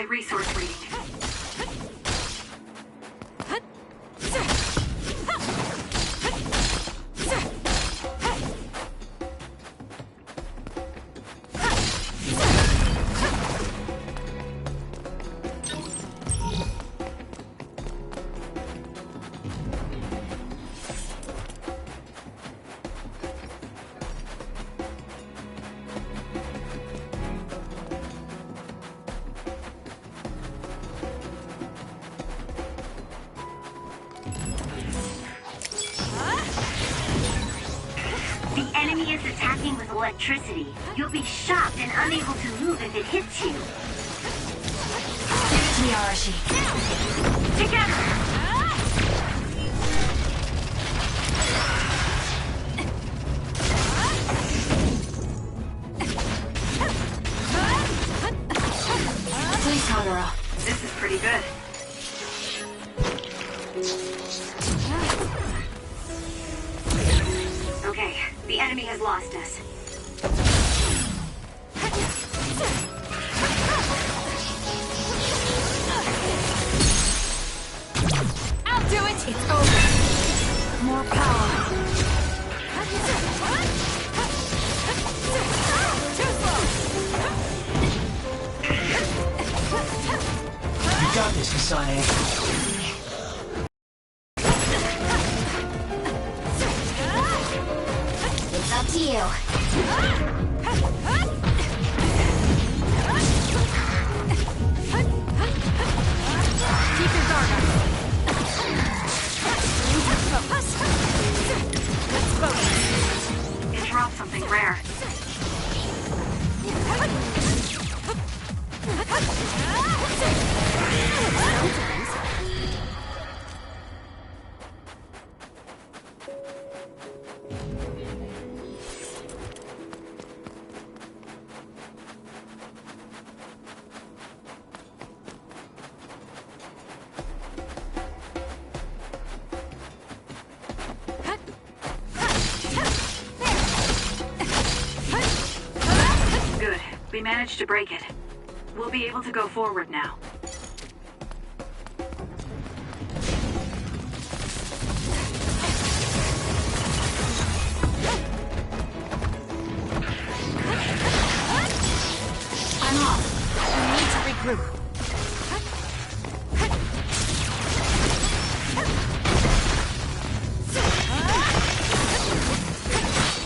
High resource reading. The enemy is attacking with electricity. You'll be shocked and unable to move if it hits you. Give it to me, Arashi. Together! Please, Kagura. This is pretty good. Okay, the enemy has lost us. I'll do it! It's over! More power! Too slow! You got this, Kasane. It's up to you. Keep your guard up. Let's focus. It dropped something rare. Good. We managed to break it. We'll be able to go forward now. I'm off. We need to regroup.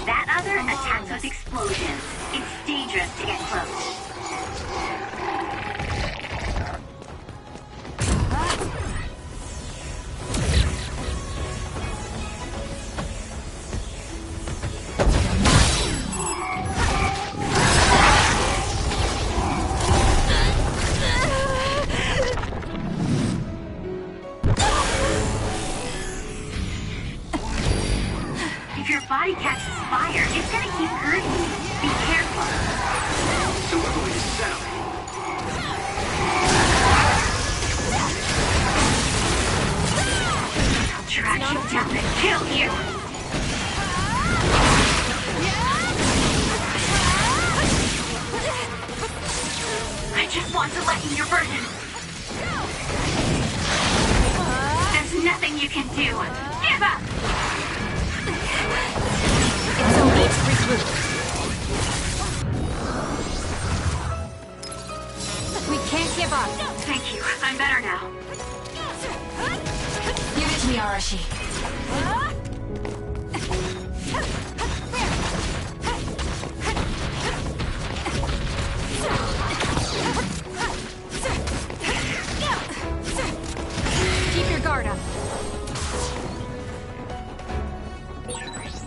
That other attacks with explosions. It's dangerous to get close. If your body catches fire, it's gonna keep hurting you. Be careful. So we're going to settle. I'll track you down and kill you! I just want to lighten your burden. There's nothing you can do. Give up! It's okay to regroup. We can't give up. Thank you. I'm better now. Give it to me, Arashi. Keep your guard up.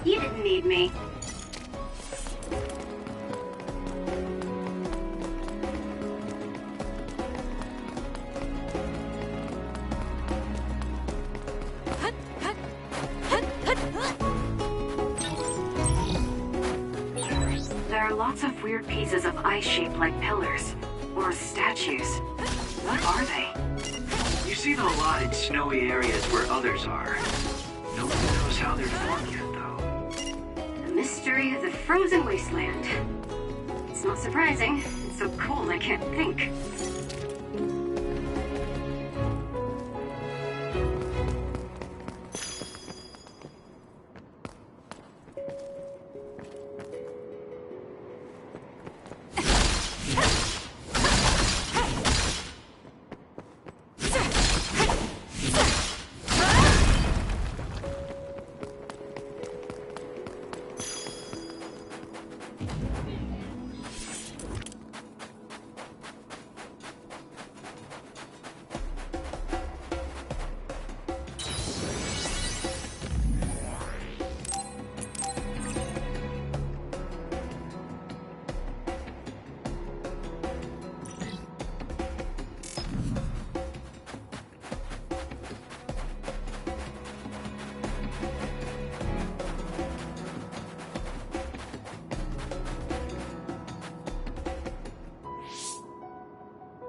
You didn't need me. There are lots of weird pieces of ice shaped like pillars. Or statues. What are they? You see them a lot in snowy areas where others are. No one knows how they're formed yet, though. The mystery of the frozen wasteland. It's not surprising. It's so cold I can't think.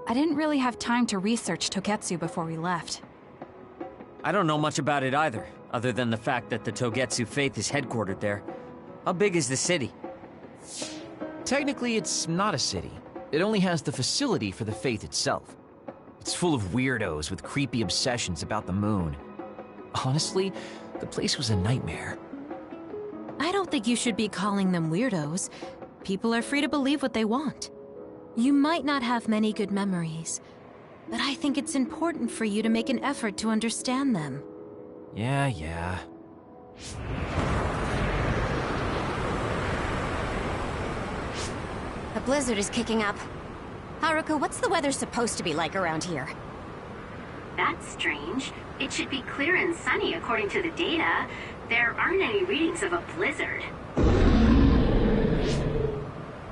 I didn't really have time to research Togetsu before we left. I don't know much about it either, other than the fact that the Togetsu faith is headquartered there. How big is the city? Technically, it's not a city. It only has the facility for the faith itself. It's full of weirdos with creepy obsessions about the moon. Honestly, the place was a nightmare. I don't think you should be calling them weirdos. People are free to believe what they want. You might not have many good memories, but I think it's important for you to make an effort to understand them. Yeah. A blizzard is kicking up. Haruka, what's the weather supposed to be like around here? That's strange. It should be clear and sunny according to the data. There aren't any readings of a blizzard.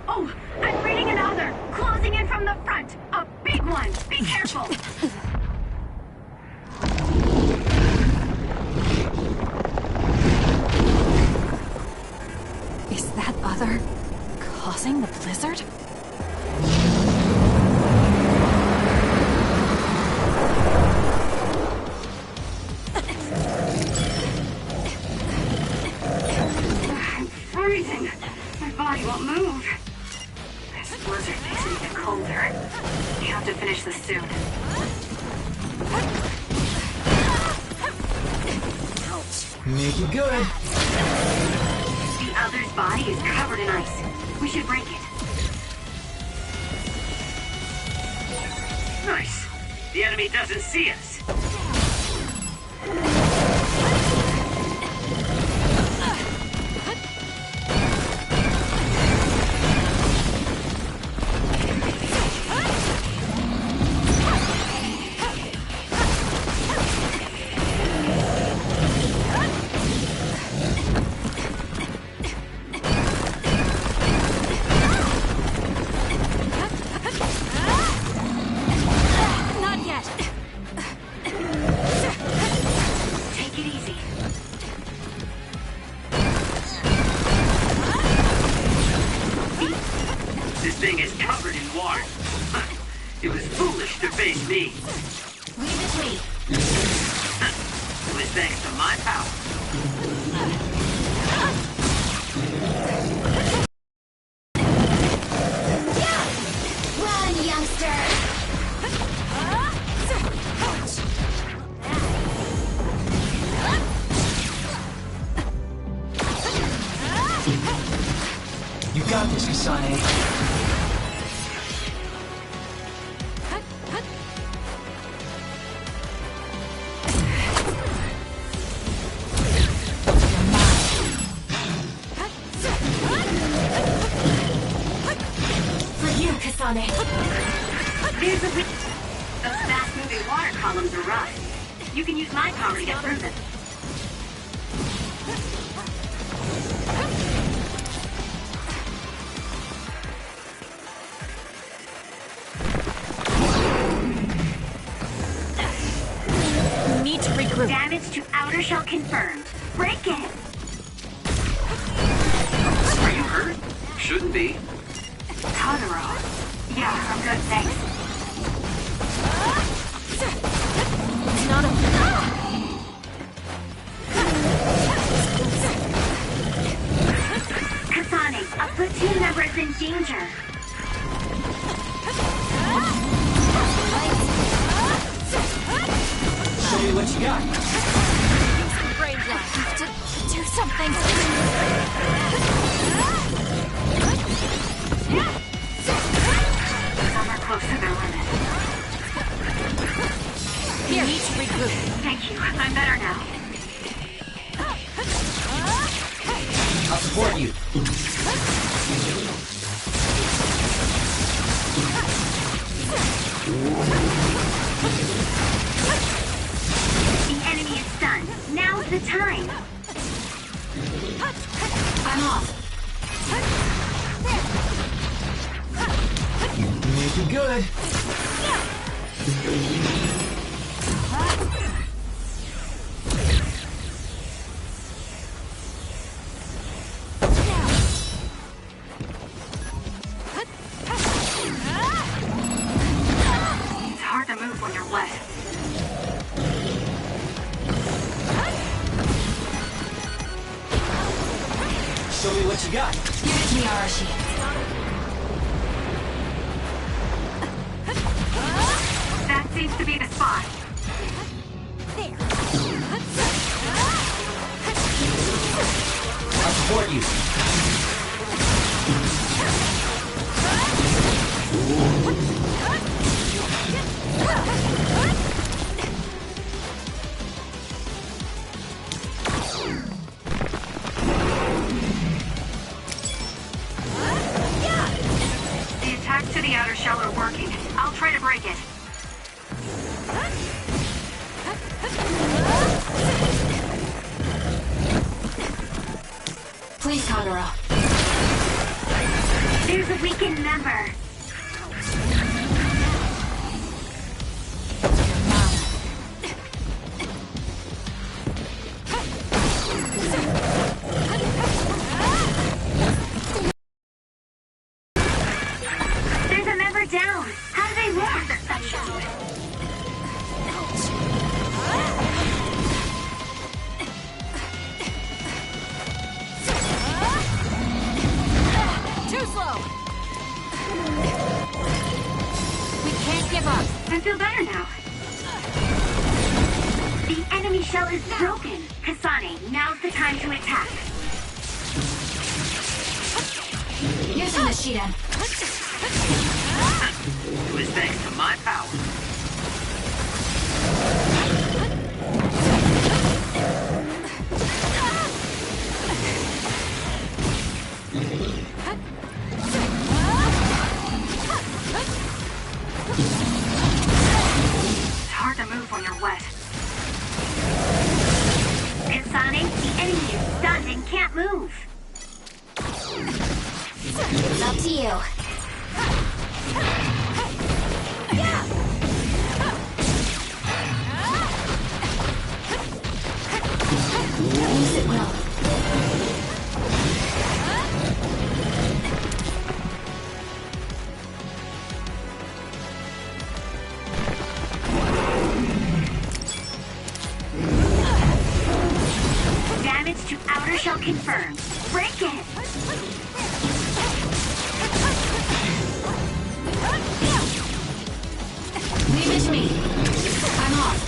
Oh, I'm reading another! Closing in from the front! A big one! Be careful! Is that other causing the blizzard? I'm freezing. My body won't move. This blizzard makes it even colder. We have to finish this soon. Make it good. The other's body is covered in ice. We should break it. Nice. The enemy doesn't see us. Not yet. Take it easy. This thing is covered in water. It was foolish to face me. Leave it to me. It was thanks to my power. Run, youngster! You got this, Kasane. For you, Kasane. There's a weak... Those fast-moving water columns are rough. You can use my power to get through them. Need to regroup. Damage to outer shell confirmed. Break it! Are you hurt? Shouldn't be. Totoro. Yeah, I'm good, thanks. It's not a... Kasane, a platoon member is in danger. Show me what you got. Have to do something. Some are close to their limit. Here, need to regroup. Thank you, I'm better now. I'll support you. The enemy is stunned. Now's the time. I'm off. Make it good. Show me what you got. Give it to me, Arashi. That seems to be the spot. I'll support you. The attacks to the outer shell are working. I'll try to break it. Please, Kagura. There's a weakened member. There's a member down. How do they work? Too slow. We can't give up. I feel better now. The enemy shell is broken. Kasane, now's the time to attack. Using the Shiden. It was thanks to my power. It's hard to move when you're wet. Kasane, the enemy is stunned and can't move. It's up to you. Use it well. Damage to outer shell confirmed. Break it. Leave it to me. I'm off.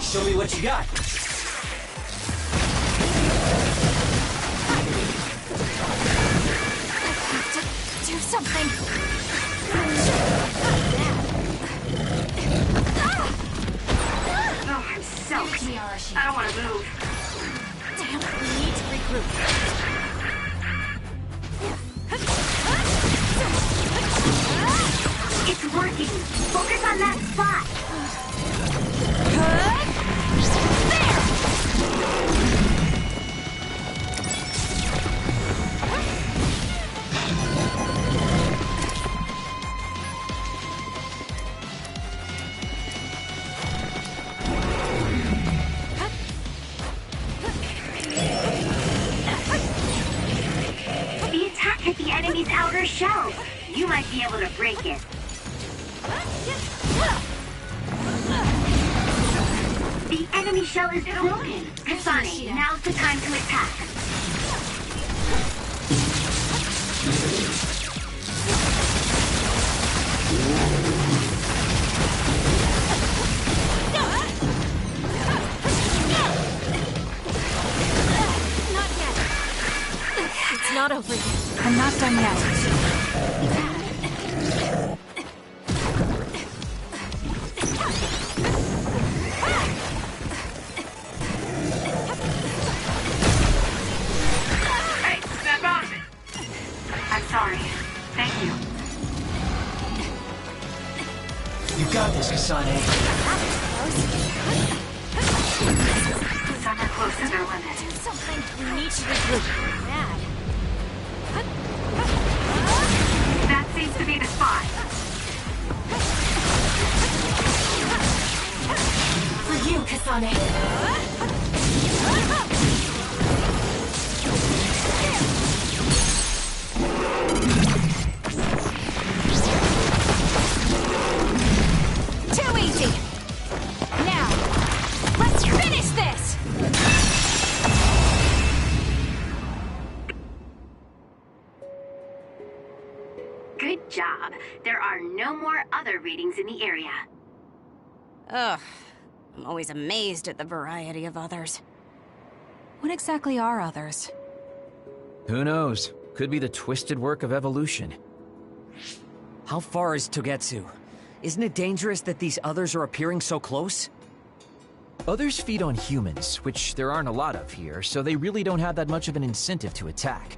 Show me what you got. Do something. Oh, I'm soaked. Me, Arashi. I don't want to move. Damn, we need to regroup. It's working. Focus on that spot. The attack hit the enemy's outer shell. You might be able to break it. The enemy shell is broken. Kasane, now's the time to attack. It's not over yet. I'm not done yet. Hey, snap out of it! I'm sorry. Thank you. You got this, Kasane. Some are close to their limit. Something. We need to regroup. Bad. That seems to be the spot. For you, Kasane. readings in the area. Ugh. I'm always amazed at the variety of others. What exactly are others? Who knows? Could be the twisted work of evolution. How far is Togetsu? Isn't it dangerous that these others are appearing so close? Others feed on humans, which there aren't a lot of here, so they really don't have that much of an incentive to attack.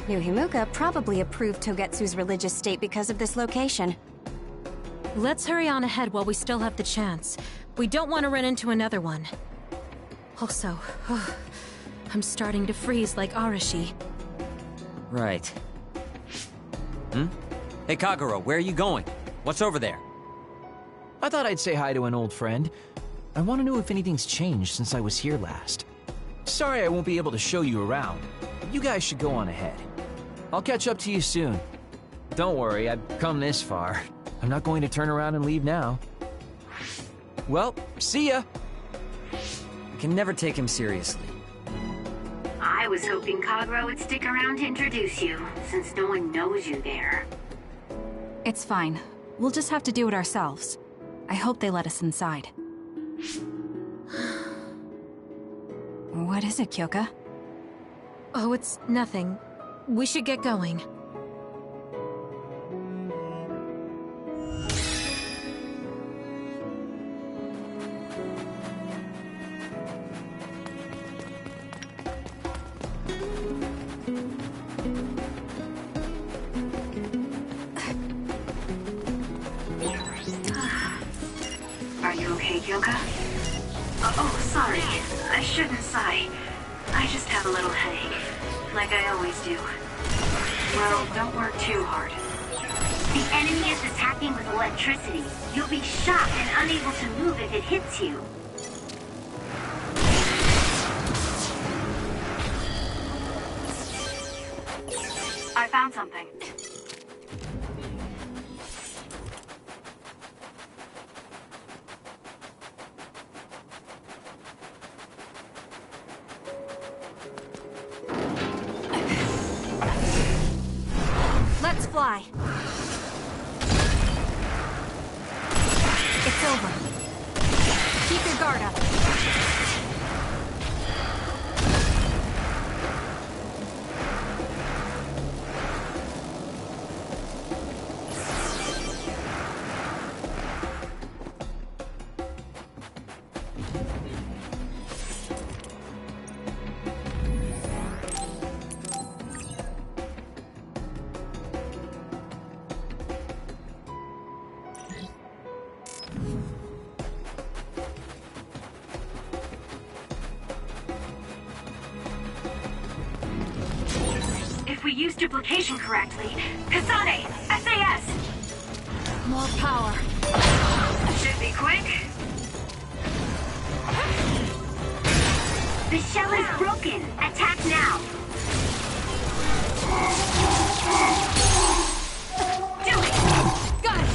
New Himuka probably approved Togetsu's religious state because of this location. Let's hurry on ahead while we still have the chance. We don't want to run into another one. Also, I'm starting to freeze like Arashi. Right. Hey Kagero, where are you going? What's over there? I thought I'd say hi to an old friend. I want to know if anything's changed since I was here last. Sorry I won't be able to show you around. You guys should go on ahead. I'll catch up to you soon. Don't worry, I've come this far. I'm not going to turn around and leave now. Well, see ya! I can never take him seriously. I was hoping Kagero would stick around to introduce you, since no one knows you there. It's fine. We'll just have to do it ourselves. I hope they let us inside. What is it, Kyoka? Oh, it's nothing. We should get going. Are you okay, Kyoka? Oh, sorry. I shouldn't sigh. I just have a little headache, like I always do. Well, don't work too hard. The enemy is attacking with electricity. You'll be shocked and unable to move if it hits you. I found something. Let's fly. It's over. Keep your guard up. If we use duplication correctly, Kasane, SAS! More power. Should be quick. The shell is broken. Attack now. Do it. Got it!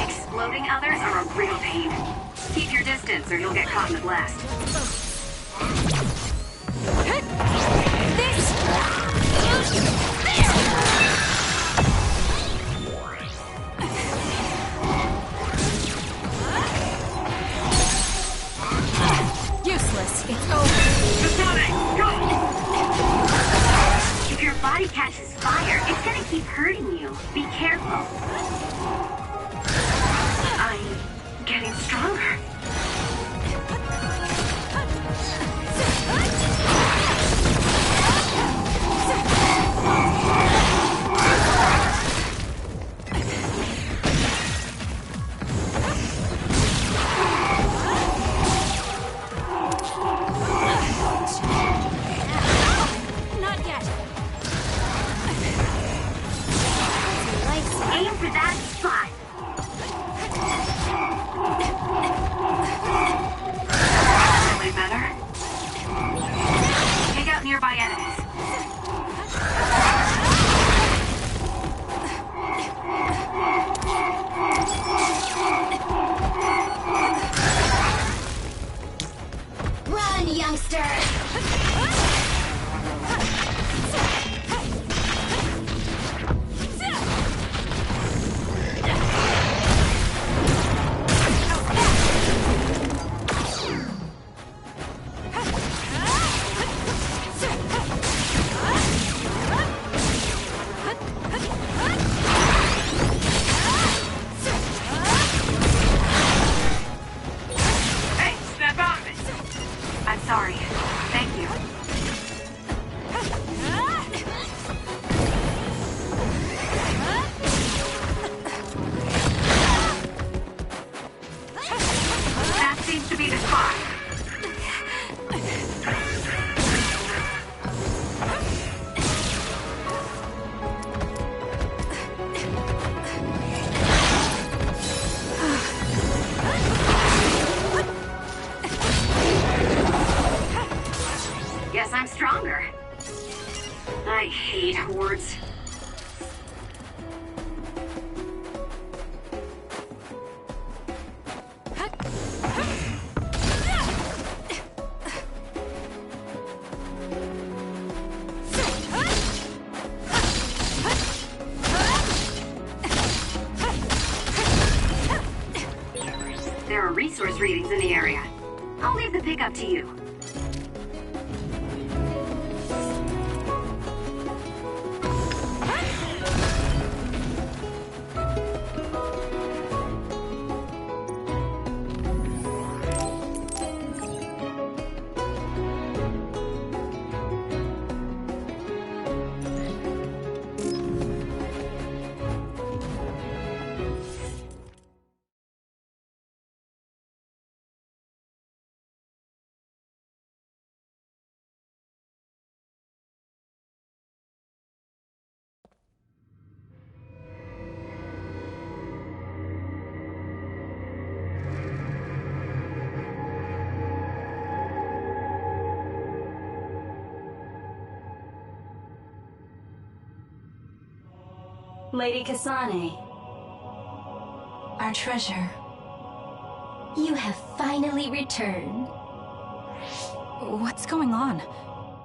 Exploding others are a real pain. Keep your distance or you'll get caught in the blast. Useless. It's over. Kasane, go! If your body catches fire, it's gonna keep hurting you. Be careful. I'm getting stronger. Not yet. Aim for that spot. Way better. Take out nearby enemies. Run, youngster! I'm stronger. I hate hordes. There are resource readings in the area. I'll leave the pickup to you. Lady Kasane. Our treasure. You have finally returned. What's going on?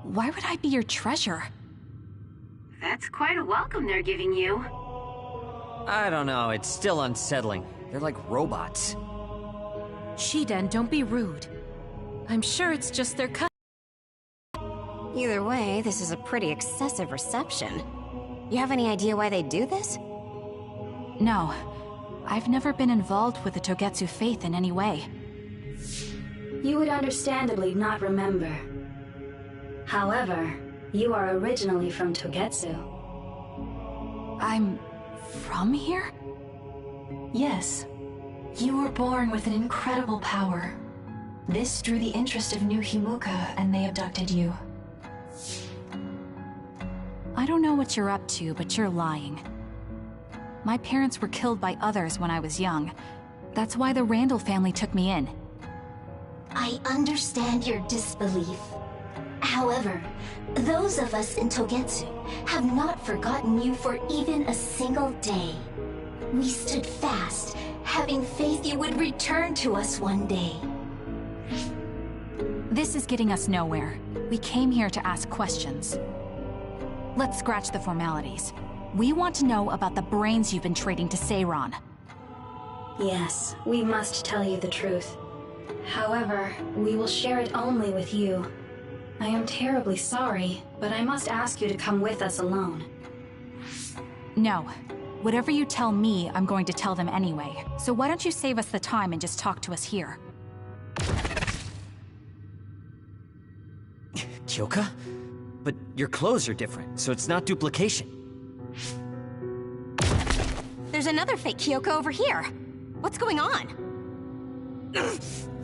Why would I be your treasure? That's quite a welcome they're giving you. I don't know, it's still unsettling. They're like robots. Shiden, don't be rude. I'm sure it's just their cut. Either way, this is a pretty excessive reception. You have any idea why they do this? No. I've never been involved with the Togetsu faith in any way. You would understandably not remember. However, you are originally from Togetsu. I'm from here? Yes. You were born with an incredible power. This drew the interest of New Himuka, and they abducted you. I don't know what you're up to, but you're lying. My parents were killed by others when I was young. That's why the Randall family took me in. I understand your disbelief. However, those of us in Togetsu have not forgotten you for even a single day. We stood fast, having faith you would return to us one day. This is getting us nowhere. We came here to ask questions. Let's scratch the formalities. We want to know about the brains you've been trading to Seiron. Yes, we must tell you the truth. However, we will share it only with you. I am terribly sorry, but I must ask you to come with us alone. No. Whatever you tell me, I'm going to tell them anyway. So why don't you save us the time and just talk to us here? Kyoka? But your clothes are different, so it's not duplication. There's another fake Kyoko over here. What's going on?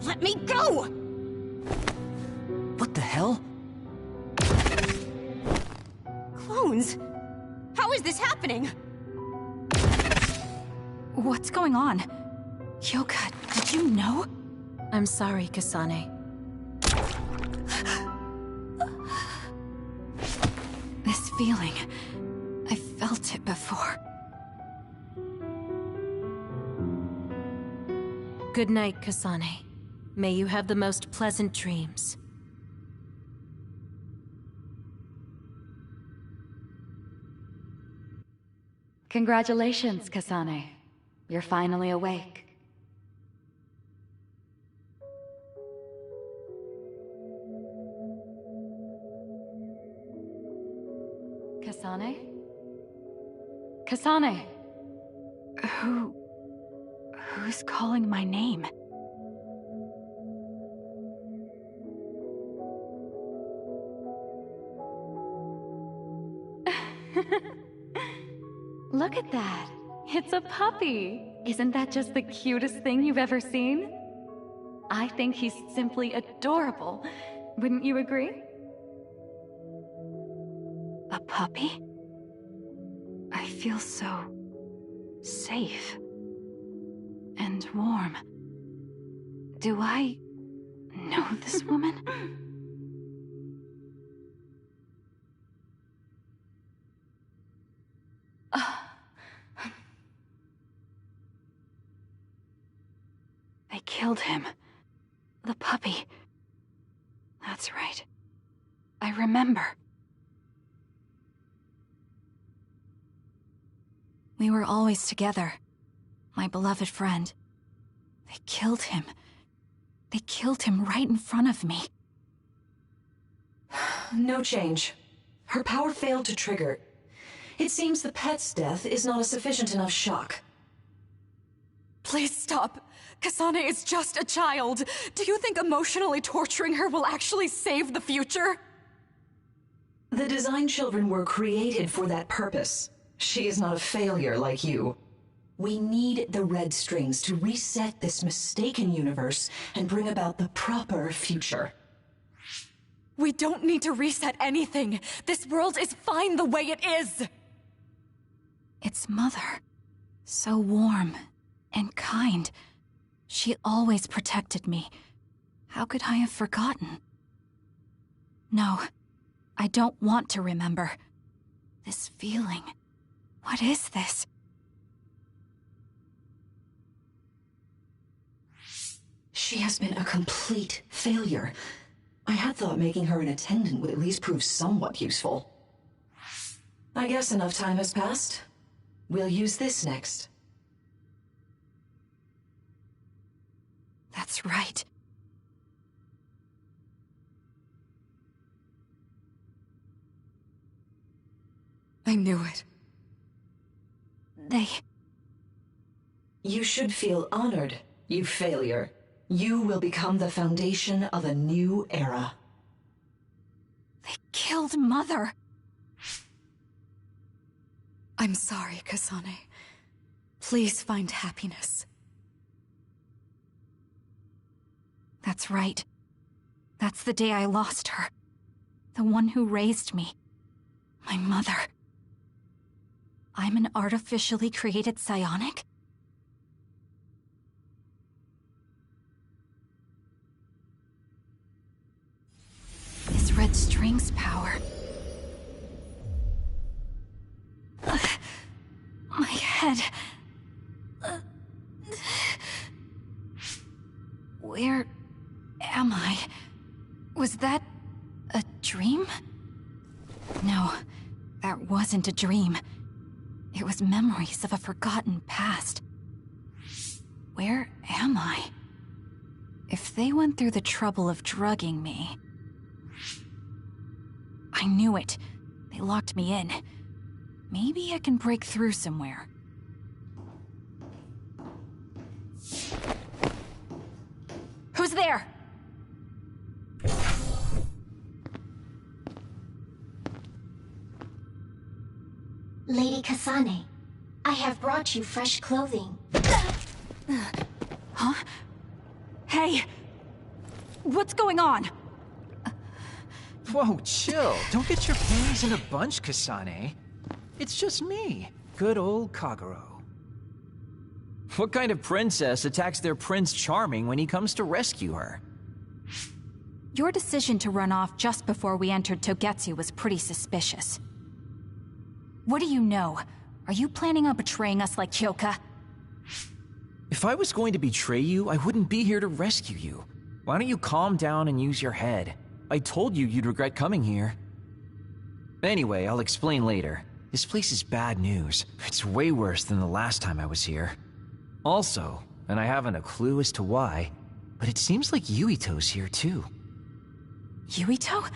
Let me go! What the hell? Clones? How is this happening? What's going on? Kyoka, did you know? I'm sorry, Kasane. This feeling... I felt it before. Good night, Kasane. May you have the most pleasant dreams. Congratulations, Kasane. You're finally awake. Kasane? Kasane! Who's calling my name? Look at that! It's a puppy! Isn't that just the cutest thing you've ever seen? I think he's simply adorable. Wouldn't you agree? A puppy? I feel so... safe. And warm. Do I... know this woman? killed him. The puppy. That's right. I remember. We were always together. My beloved friend. They killed him. They killed him right in front of me. No change. Her power failed to trigger. It seems the pet's death is not a sufficient enough shock. Please stop. Kasane is just a child. Do you think emotionally torturing her will actually save the future? The design children were created for that purpose. She is not a failure like you. We need the red strings to reset this mistaken universe and bring about the proper future. We don't need to reset anything. This world is fine the way it is. It's Mother. So warm and kind. She always protected me. How could I have forgotten? No, I don't want to remember. This feeling. What is this? She has been a complete failure. I had thought making her an attendant would at least prove somewhat useful. I guess enough time has passed. We'll use this next. That's right. I knew it. You should feel honored, you failure. You will become the foundation of a new era. They killed Mother. I'm sorry, Kasane. Please find happiness. That's right. That's the day I lost her. The one who raised me. My mother. I'm an artificially created psionic? This red string's power. My head. Where am I? Was that a dream? No, that wasn't a dream. It was memories of a forgotten past. Where am I? If they went through the trouble of drugging me... I knew it. They locked me in. Maybe I can break through somewhere. Who's there? Lady Kasane, I have brought you fresh clothing. Huh? Hey! What's going on? Whoa, chill. Don't get your panties in a bunch, Kasane. It's just me, good old Kagero. What kind of princess attacks their Prince Charming when he comes to rescue her? Your decision to run off just before we entered Togetsu was pretty suspicious. What do you know? Are you planning on betraying us like Kyoka? If I was going to betray you, I wouldn't be here to rescue you. Why don't you calm down and use your head? I told you you'd regret coming here. Anyway, I'll explain later. This place is bad news. It's way worse than the last time I was here. Also, and I haven't a clue as to why, but it seems like Yuito's here too. Yuito?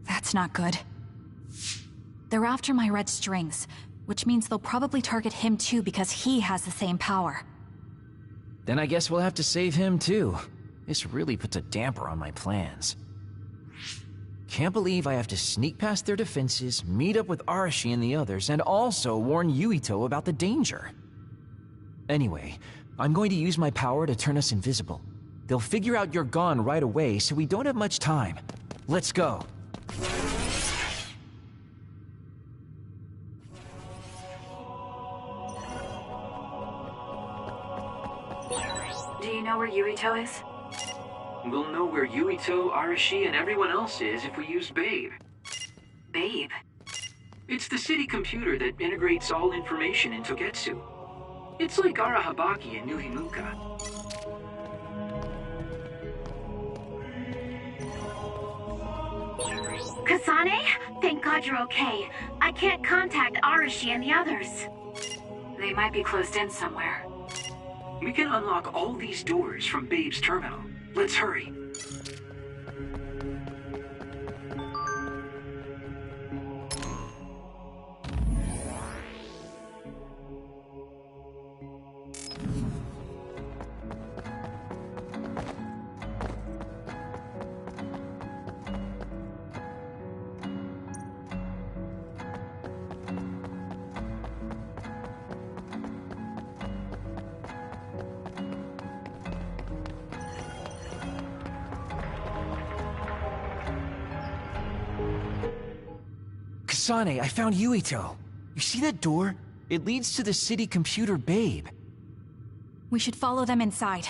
That's not good. They're after my red strings, which means they'll probably target him too because he has the same power. Then I guess we'll have to save him too. This really puts a damper on my plans. Can't believe I have to sneak past their defenses, meet up with Arashi and the others, and also warn Yuito about the danger. Anyway, I'm going to use my power to turn us invisible. They'll figure out you're gone right away, so we don't have much time. Let's go. Do you know where Yuito is? We'll know where Yuito, Arashi, and everyone else is if we use Babe. Babe? It's the city computer that integrates all information in Togetsu. It's like Arahabaki in New Himuka. Kasane? Thank God you're okay. I can't contact Arashi and the others. They might be closed in somewhere. We can unlock all these doors from Babe's terminal. Let's hurry. Kasane, I found Yuito. You see that door? It leads to the city computer Babe. We should follow them inside.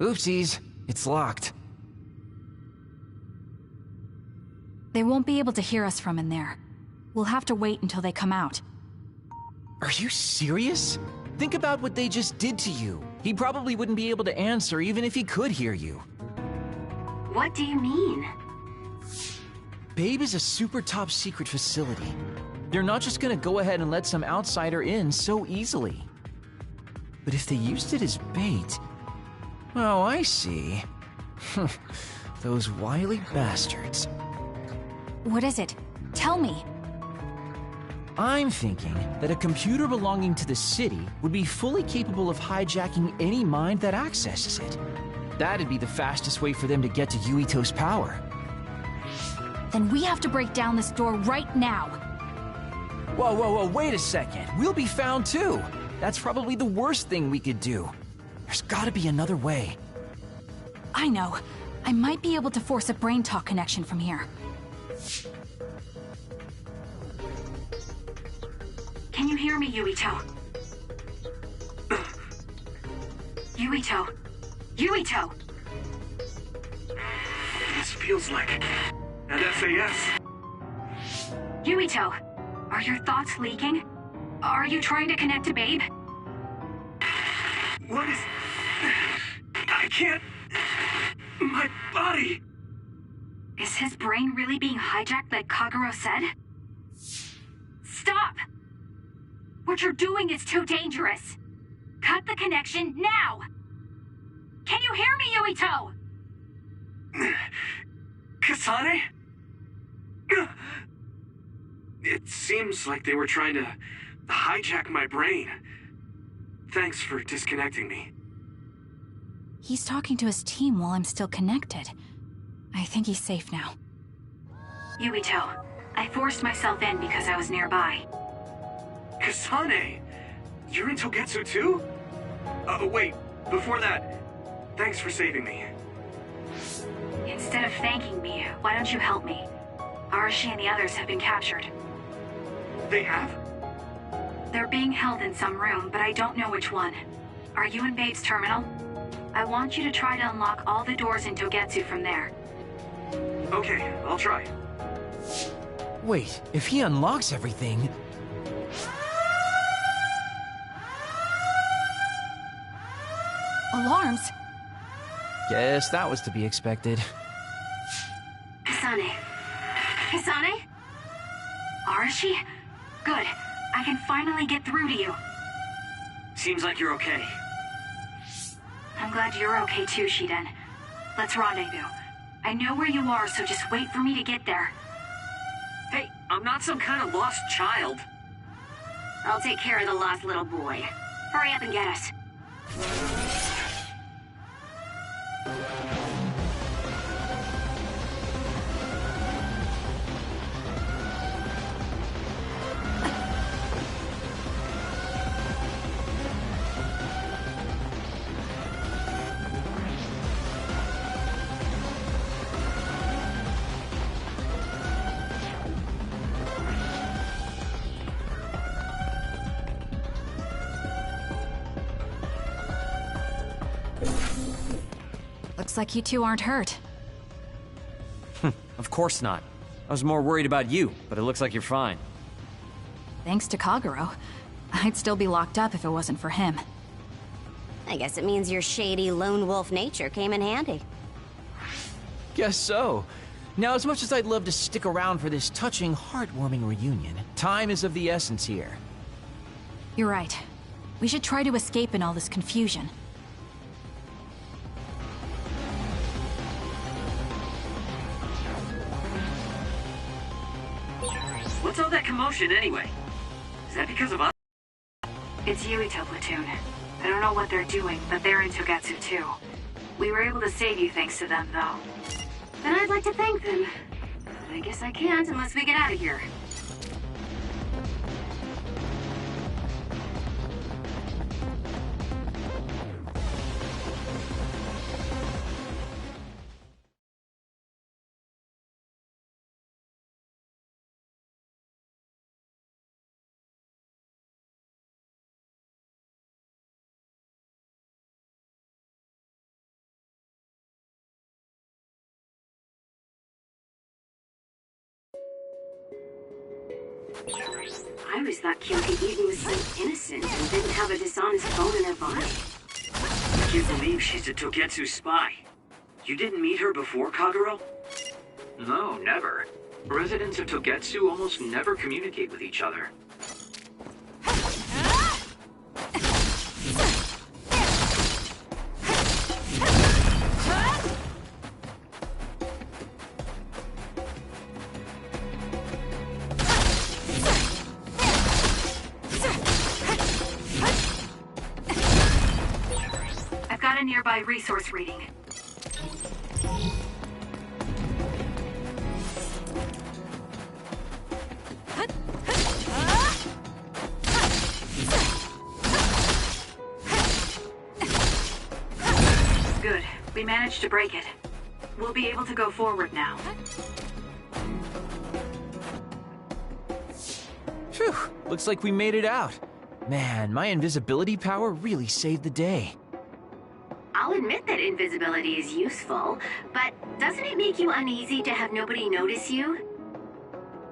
Oopsies, it's locked. They won't be able to hear us from in there. We'll have to wait until they come out. Are you serious? Think about what they just did to you. He probably wouldn't be able to answer even if he could hear you. What do you mean? Babe is a super top secret facility. They're not just gonna go ahead and let some outsider in so easily. But if they used it as bait... Oh, I see. Those wily bastards. What is it? Tell me. I'm thinking that a computer belonging to the city would be fully capable of hijacking any mind that accesses it. That'd be the fastest way for them to get to Yuito's power. Then we have to break down this door right now. Whoa, wait a second. We'll be found too. That's probably the worst thing we could do. There's gotta be another way. I know. I might be able to force a brain talk connection from here. Can you hear me, Yuito? Yuito! Yuito! This feels like an SAS. Yuito! Are your thoughts leaking? Are you trying to connect to Babe? What is... I can't... My body... Is his brain really being hijacked like Kagero said? Stop! What you're doing is too dangerous! Cut the connection now! Can you hear me, Yuito? Kasane? It seems like they were trying to hijack my brain. Thanks for disconnecting me. He's talking to his team while I'm still connected. I think he's safe now. Yuito, I forced myself in because I was nearby. Kasane! You're in Togetsu too? Wait, before that, thanks for saving me. Instead of thanking me, why don't you help me? Arashi and the others have been captured. They have? They're being held in some room, but I don't know which one. Are you in Babe's terminal? I want you to try to unlock all the doors in Togetsu from there. Okay, I'll try. Wait, if he unlocks everything... Alarms? Guess that was to be expected. Kasane. Kasane? Arashi? Good. I can finally get through to you. Seems like you're okay. I'm glad you're okay too, Shiden. Let's rendezvous. I know where you are, so just wait for me to get there. Hey, I'm not some kind of lost child. I'll take care of the lost little boy. Hurry up and get us. Looks like you two aren't hurt. Of course not. I was more worried about you, but it looks like you're fine. Thanks to Kagero. I'd still be locked up if it wasn't for him. I guess it means your shady lone wolf nature came in handy. Guess so. Now, as much as I'd love to stick around for this touching, heartwarming reunion, time is of the essence here. You're right. We should try to escape in all this confusion. What's all that commotion anyway? Is that because of us? It's Yuito Platoon. I don't know what they're doing, but they're in Togetsu too. We were able to save you thanks to them, though. And I'd like to thank them. But I guess I can't unless we get out of here. I always thought Kyoka Eden was so innocent and didn't have a dishonest bone in her body. I can't believe she's a Togetsu spy. You didn't meet her before, Kagero? No, never. Residents of Togetsu almost never communicate with each other. A nearby resource reading. Good. We managed to break it. We'll be able to go forward now. Phew, looks like we made it out. Man, my invisibility power really saved the day. I'll admit that invisibility is useful, but doesn't it make you uneasy to have nobody notice you?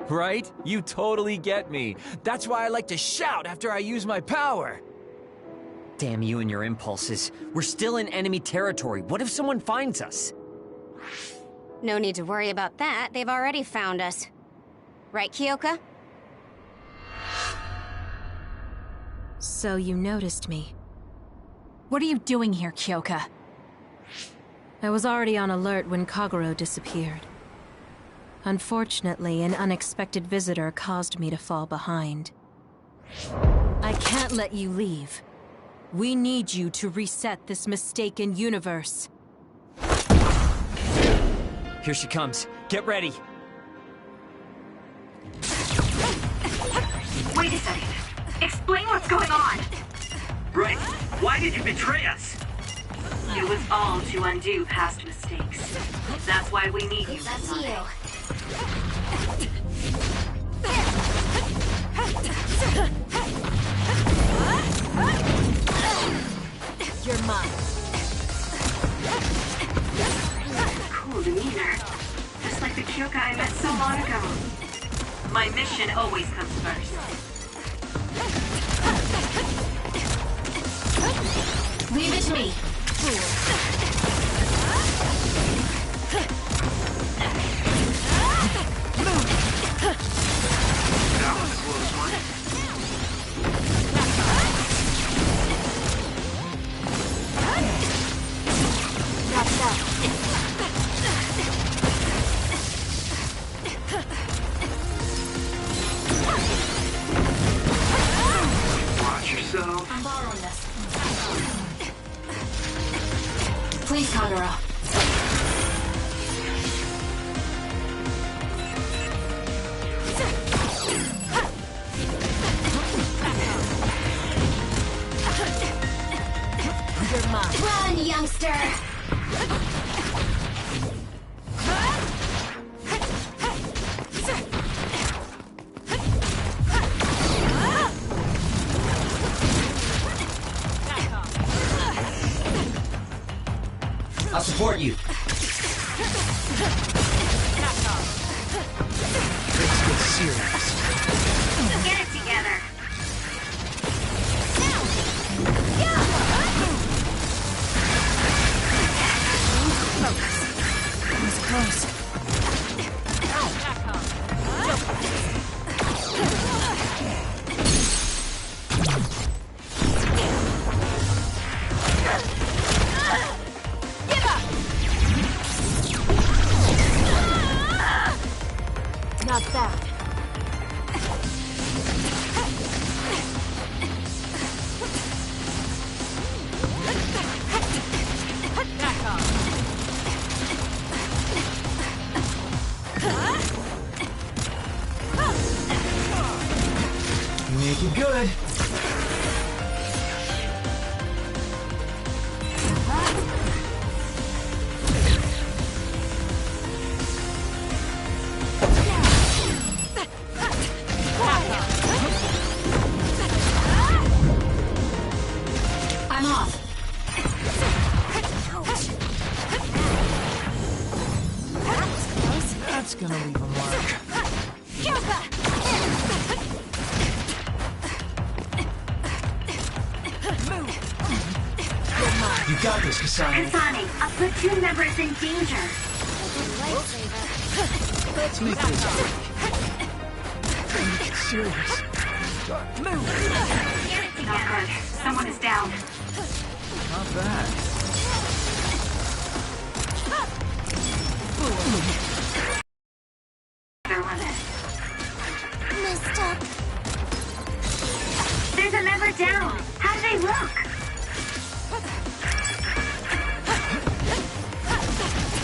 Right? You totally get me. That's why I like to shout after I use my power. Damn you and your impulses. We're still in enemy territory. What if someone finds us? No need to worry about that. They've already found us. Right, Kyoka? So you noticed me. What are you doing here, Kyoka? I was already on alert when Kagero disappeared. Unfortunately, an unexpected visitor caused me to fall behind. I can't let you leave. We need you to reset this mistaken universe. Here she comes. Get ready. Wait a second. Explain what's going on. Right. Why did you betray us? It was all to undo past mistakes. That's why we need you. That's you. You're mine. Cool demeanor. Just like the Kyoka I met so long ago. My mission always comes first. Leave it to me. That was a close one. Wrapped up. Watch yourself. I'm borrowing this. Please, Kagero. You're mine. Run, youngster! I'll support you. Let's get serious. Get it together. That was close. That's gonna leave a mark. Kyoka! You got this, Kasane. Kasane, a platoon member is in danger. Let's make this quick. Serious. Move! Get it together. Not good. Someone is down. Not bad. Their limit. Messed up. There's a member down. How do they look?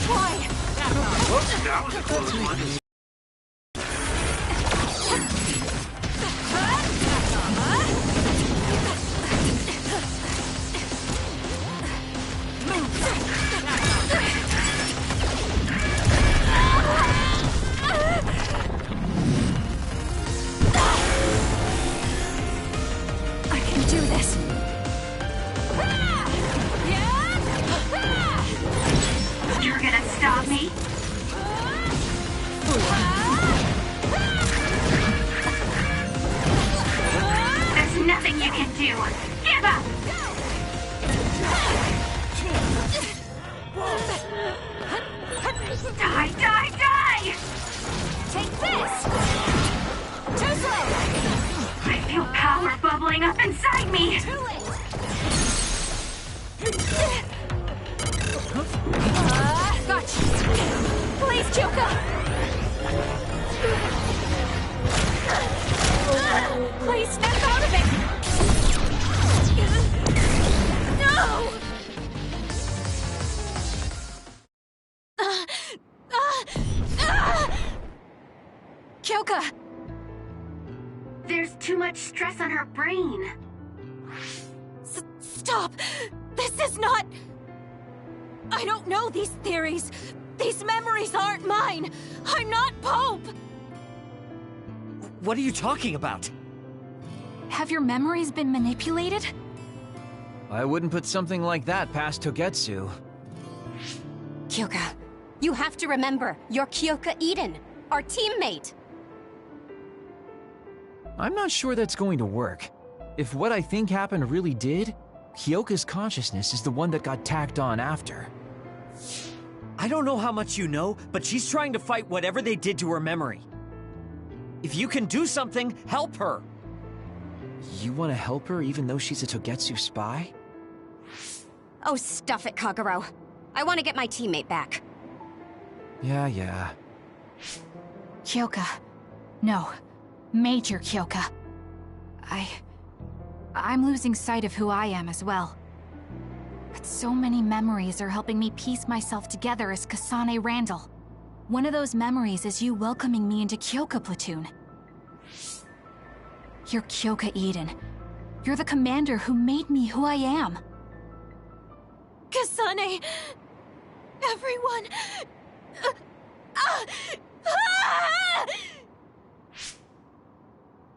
Why? Whoops, that was a close one. I can do this. You're gonna stop me? There's nothing you can do. Give up! Die, die, die! Take this! Too slow! I feel power bubbling up inside me! Too late! Gotcha! Please, Kyoka! Please snap out of it! No! Kyoka! There's too much stress on her brain. Stop! This is not... I don't know these theories. These memories aren't mine. I'm not Pope! What are you talking about? Have your memories been manipulated? I wouldn't put something like that past Togetsu. Kyoka, you have to remember, you're Kyoka Eden, our teammate! I'm not sure that's going to work. If what I think happened really did, Kyoka's consciousness is the one that got tacked on after. I don't know how much you know, but she's trying to fight whatever they did to her memory. If you can do something, help her! You want to help her even though she's a Togetsu spy? Oh, stuff it, Kagero. I want to get my teammate back. Yeah. Kyoka. No. Major Kyoka. I'm losing sight of who I am as well. But so many memories are helping me piece myself together as Kasane Randall. One of those memories is you welcoming me into Kyoka Platoon. You're Kyoka Eden. You're the commander who made me who I am. Kasane! Everyone!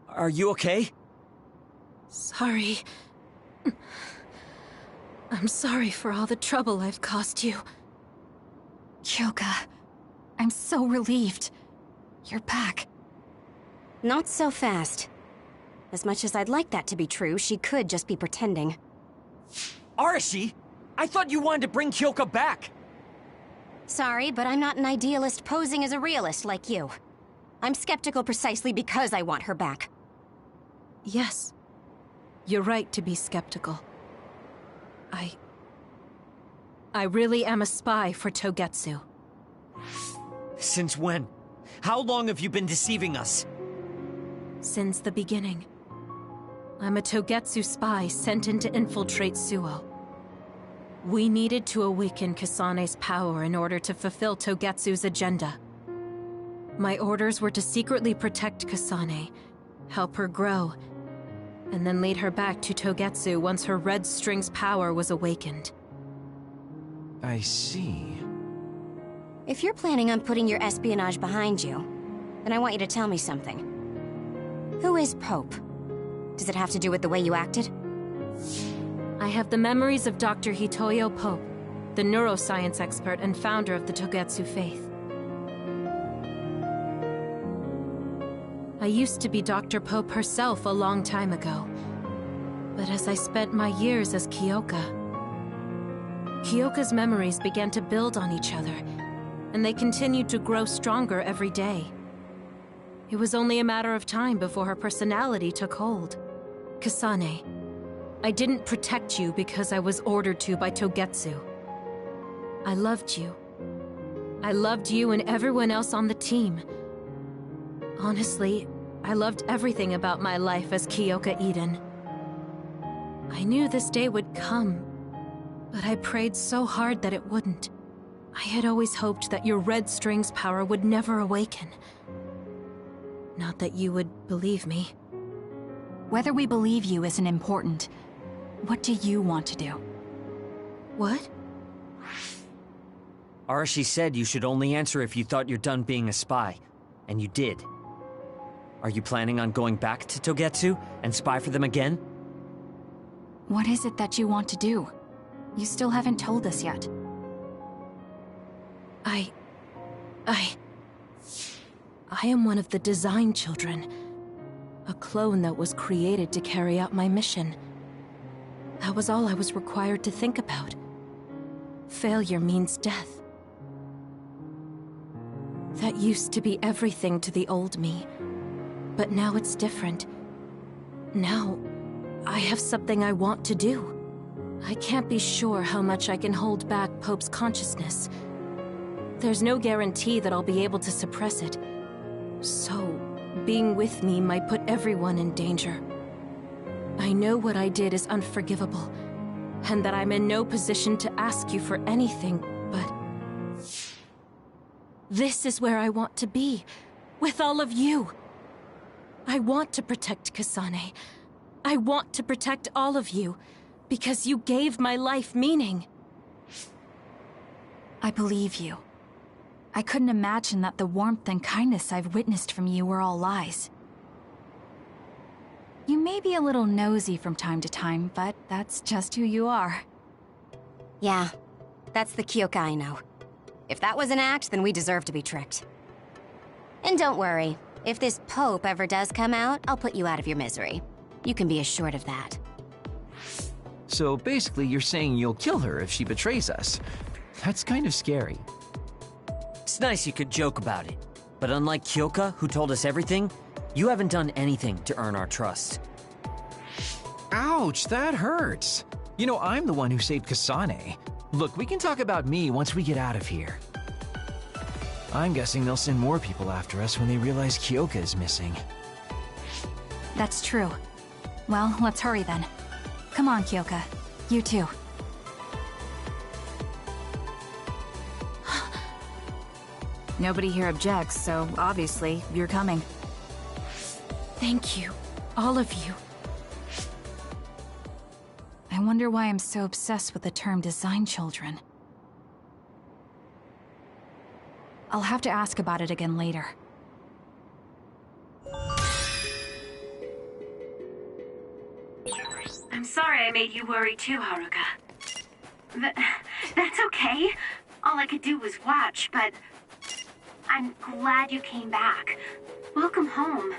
Are you okay? Sorry. I'm sorry for all the trouble I've caused you. Kyoka, I'm so relieved. You're back. Not so fast. As much as I'd like that to be true, she could just be pretending. Arashi! I thought you wanted to bring Kyoka back! Sorry, but I'm not an idealist posing as a realist like you. I'm skeptical precisely because I want her back. Yes. You're right to be skeptical. I really am a spy for Togetsu. Since when? How long have you been deceiving us? Since the beginning. I'm a Togetsu spy sent in to infiltrate Suo. We needed to awaken Kasane's power in order to fulfill Togetsu's agenda. My orders were to secretly protect Kasane, help her grow, and then lead her back to Togetsu once her Red String's power was awakened. I see. If you're planning on putting your espionage behind you, then I want you to tell me something. Who is Pope? Does it have to do with the way you acted? I have the memories of Dr. Hitoyo Pope, the neuroscience expert and founder of the Togetsu faith. I used to be Dr. Pope herself a long time ago. But as I spent my years as Kyoka's memories began to build on each other, and they continued to grow stronger every day. It was only a matter of time before her personality took hold. Kasane, I didn't protect you because I was ordered to by Togetsu. I loved you. I loved you and everyone else on the team. Honestly, I loved everything about my life as Kyoka Eden. I knew this day would come, but I prayed so hard that it wouldn't. I had always hoped that your red string's power would never awaken. Not that you would believe me. Whether we believe you isn't important. What do you want to do? What? Arashi said you should only answer if you thought you're done being a spy. And you did. Are you planning on going back to Togetsu and spy for them again? What is it that you want to do? You still haven't told us yet. I am one of the design children. A clone that was created to carry out my mission. That was all I was required to think about. Failure means death. That used to be everything to the old me. But now it's different. Now, I have something I want to do. I can't be sure how much I can hold back Pope's consciousness. There's no guarantee that I'll be able to suppress it. So, being with me might put everyone in danger. I know what I did is unforgivable, and that I'm in no position to ask you for anything, but... this is where I want to be, with all of you. I want to protect Kasane. I want to protect all of you, because you gave my life meaning. I believe you. I couldn't imagine that the warmth and kindness I've witnessed from you were all lies. You may be a little nosy from time to time, but that's just who you are. Yeah, that's the Kyoka I know. If that was an act, then we deserve to be tricked. And don't worry, if this Pope ever does come out, I'll put you out of your misery. You can be assured of that. So basically, you're saying you'll kill her if she betrays us. That's kind of scary. It's nice you could joke about it. But unlike Kyoka, who told us everything, you haven't done anything to earn our trust. Ouch, that hurts. You know, I'm the one who saved Kasane. Look, we can talk about me once we get out of here. I'm guessing they'll send more people after us when they realize Kyoka is missing. That's true. Well, let's hurry then. Come on, Kyoka. You too. Nobody here objects, so obviously, you're coming. Thank you, all of you. I wonder why I'm so obsessed with the term design children. I'll have to ask about it again later. I'm sorry I made you worry too, Haruka. That's okay. All I could do was watch, but... I'm glad you came back. Welcome home.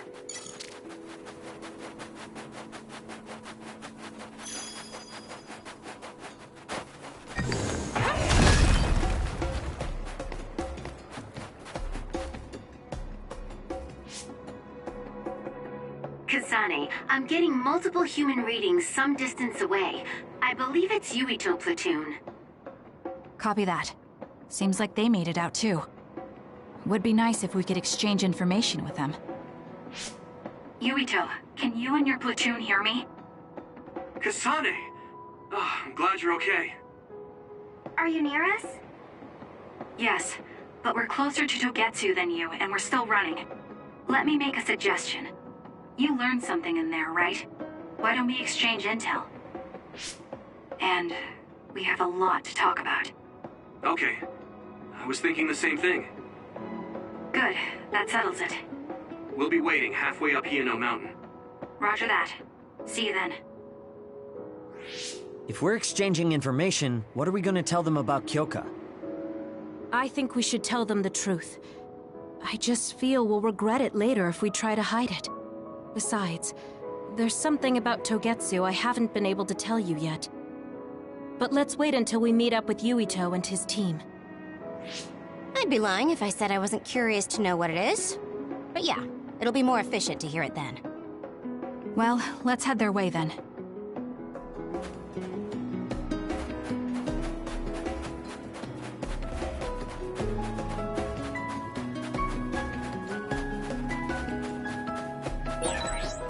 Kasane, I'm getting multiple human readings some distance away. I believe it's Yuito platoon. Copy that. Seems like they made it out too. Would be nice if we could exchange information with them. Yuito, can you and your platoon hear me? Kasane! Oh, I'm glad you're okay. Are you near us? Yes, but we're closer to Togetsu than you, and we're still running. Let me make a suggestion. You learned something in there, right? Why don't we exchange intel? And we have a lot to talk about. Okay. I was thinking the same thing. Good, that settles it. We'll be waiting halfway up Hiano Mountain. Roger that. See you then. If we're exchanging information, what are we gonna tell them about Kyoka? I think we should tell them the truth. I just feel we'll regret it later if we try to hide it. Besides, there's something about Togetsu I haven't been able to tell you yet. But let's wait until we meet up with Yuito and his team. I'd be lying if I said I wasn't curious to know what it is. But yeah, it'll be more efficient to hear it then. Well, let's head their way then.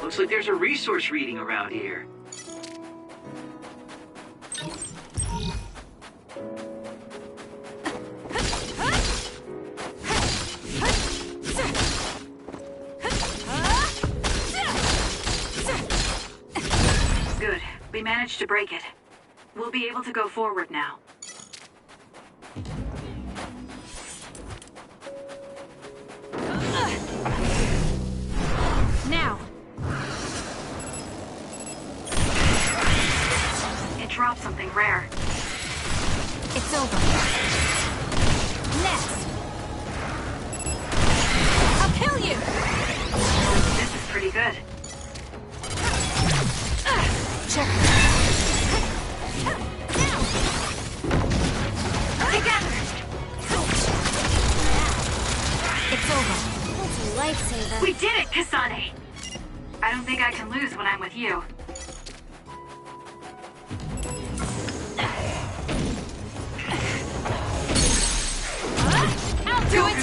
Looks like there's a resource reading around here. Good. We managed to break it. We'll be able to go forward now. Now! It dropped something rare. It's over. Next! I'll kill you! This is pretty good. Check. Now! Together! It's over. That's a lifesaver. We did it, Kasane! I don't think I can lose when I'm with you. I'll do it!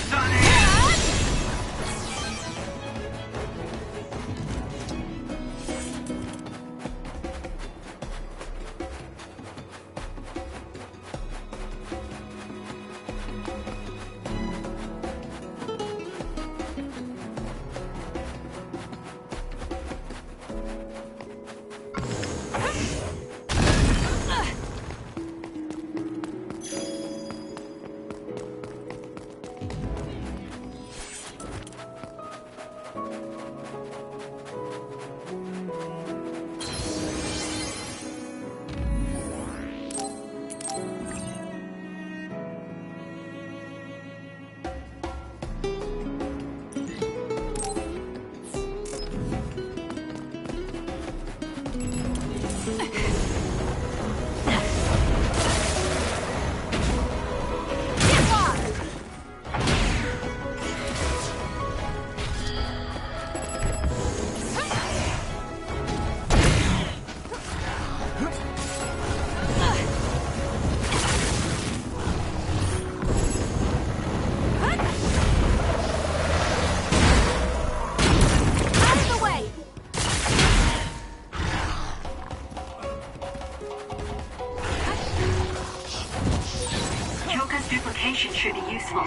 Should be useful.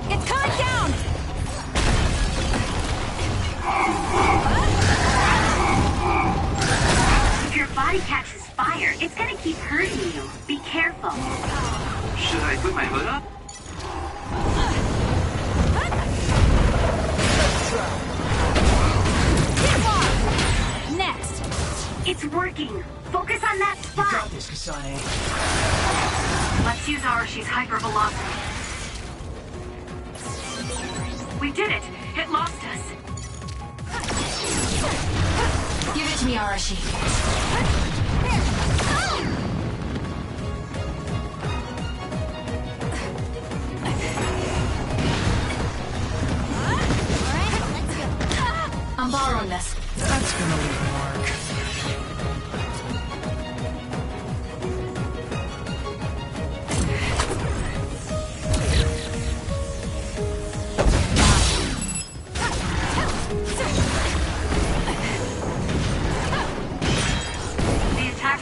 It's coming down! If your body catches fire, it's gonna keep hurting you. Be careful. Should I put my hood up? Next! It's working. Focus on that spot. You got this, Kasane. Let's use Arashi's hypervelocity. We did it! It lost us! Give it to me, Arashi. I'm borrowing this. That's gonna leave a mark.